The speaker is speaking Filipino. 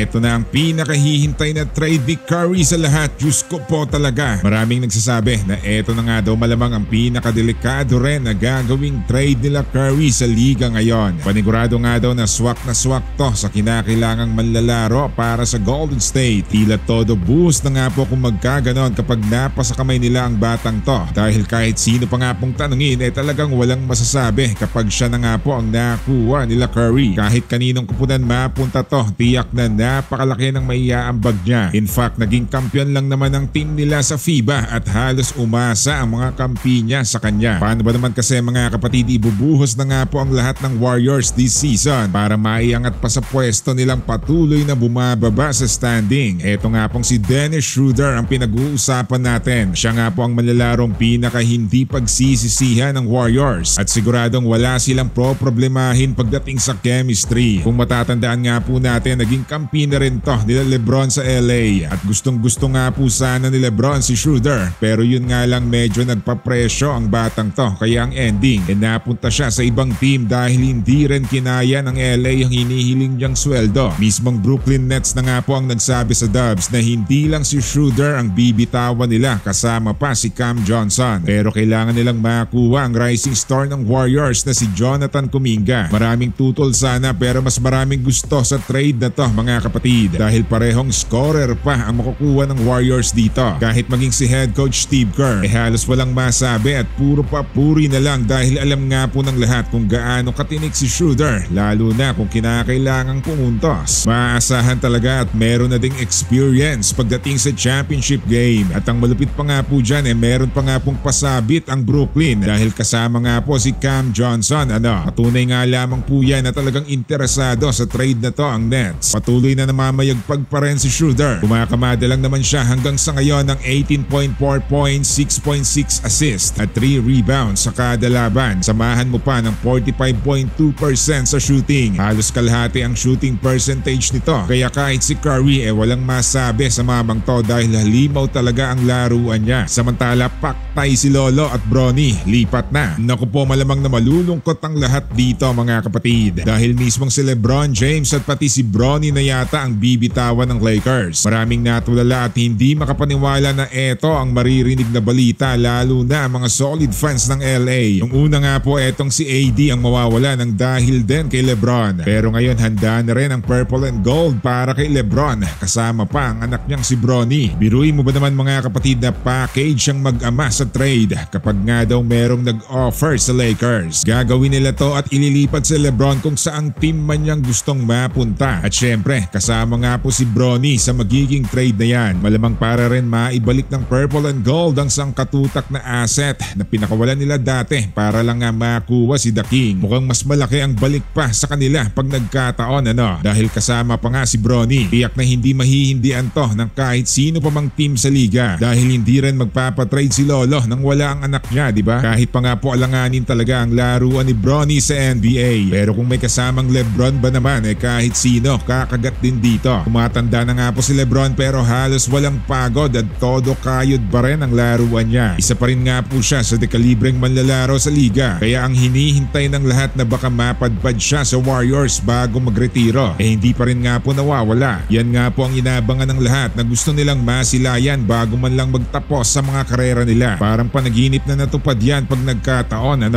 Eto na ang pinakahihintay na trade ni Curry sa lahat. Diyos ko po talaga. Maraming nagsasabi na eto na nga daw malamang ang pinakadelikado rin na gagawing trade nila Curry sa liga ngayon. Panigurado nga daw na swak to sa kinakailangang manlalaro para sa Golden State. Tila todo boost na nga po kung magkaganon kapag napasa kamay nila ang batang to. Dahil kahit sino pa nga pong tanungin talagang walang masasabi kapag siya na nga po ang nakuha nila Curry. Kahit kaninong kupunan mapunta to, tiyak na napakalaki ng maiaambag niya. In fact, naging kampiyon lang naman ang team nila sa FIBA at halos umasa ang mga kampi niya sa kanya. Paano ba naman kasi mga kapatid, ibubuhos na nga po ang lahat ng Warriors this season para maiangat pa sa pwesto nilang patuloy na bumababa sa standing. Eto nga pong si Dennis Schroeder ang pinag-uusapan natin. Siya nga po ang manlalarong pinaka hindi pagsisisihan ng Warriors at siguradong wala silang problemahin pagdating sa chemistry. Kung matatandaan nga po natin, naging kampi na rin to nila LeBron sa LA at gustong gusto nga po sana ni LeBron si Schroeder, pero yun nga lang medyo nagpapresyo ang batang to kaya ang ending napunta siya sa ibang team dahil hindi rin kinaya ng LA ang hinihiling niyang sweldo. Mismong Brooklyn Nets na nga po ang nagsabi sa Dubs na hindi lang si Schroeder ang bibitawan nila, kasama pa si Cam Johnson, pero kailangan nilang makuha ang rising star ng Warriors na si Jonathan Kuminga. Maraming tutol sana pero mas maraming gusto sa trade na to mga kapatid dahil parehong scorer pa ang makukuha ng Warriors dito. Kahit maging si head coach Steve Kerr halos walang masabi at puro papuri na lang dahil alam nga po ng lahat kung gaano katinik si Schroeder, lalo na kung kinakailangang pumuntos. Maasahan talaga at meron na ding experience pagdating sa championship game. At ang malupit pa nga po dyan meron pa nga pong pasabit ang Brooklyn dahil kasama nga po si Cam Johnson. Patunay nga lamang po yan na talagang interesado sa trade na to ang Nets. Patuloy na namamayagpag pa rin si Schroeder. Kumakamada lang naman siya hanggang sa ngayon ng 18.4 points, 6.6 assists at 3 rebounds sa kada laban. Samahan mo pa ng 45.2% sa shooting. Halos kalahati ang shooting percentage nito. Kaya kahit si Curry walang masabi sa mamang to dahil halimaw talaga ang laruan niya. Samantala paktay si Lolo at Bronny, lipat na. Naku po, malamang na malulungkot ang lahat dito mga kapatid dahil mismong si LeBron James at pati si Bronny na yata ang bibitawan ng Lakers. Maraming natulala at hindi makapaniwala na eto ang maririnig na balita, lalo na ang mga solid fans ng LA. Nung una nga po etong si AD ang mawawala ng dahil din kay LeBron. Pero ngayon handa na rin ang purple and gold para kay LeBron, kasama pa ang anak niyang si Bronny. Biruin mo ba naman mga kapatid na package ang mag-ama sa trade kapag nga daw merong nag-offer sa Lakers. Gagawin nila to at ililipat si LeBron kung saang team man niyang gustong mapunta. At syempre kasama nga po si Bronny sa magiging trade na yan. Malamang para rin maibalik ng purple and gold ang sangkatutak na asset na pinakawalan nila dati para lang nga makuha si The King. Mukhang mas malaki ang balik pa sa kanila pag nagkataon dahil kasama pa nga si Bronny. Tiyak na hindi mahihindian to ng kahit sino pa mang team sa liga dahil hindi rin magpapatrade si Lolo nang wala ang anak niya, di ba? Kahit pa nga po alanganin talaga ang laruan ni Bronny sa NBA. Pero kung may kasamang LeBron ba naman kahit sino kakagat din dito. Tumatanda na nga po si LeBron pero halos walang pagod at todo kayod pa rin ang laruan niya. Isa pa rin nga po siya sa dekalibreng manlalaro sa liga. Kaya ang hinihintay ng lahat na baka mapadpad siya sa Warriors bago magretiro hindi pa rin nga po nawawala. Yan nga po ang inabangan ng lahat na gusto nilang masilayan bago man lang magtapos sa mga karera nila. Parang panaginip na natupad yan pag nagkataon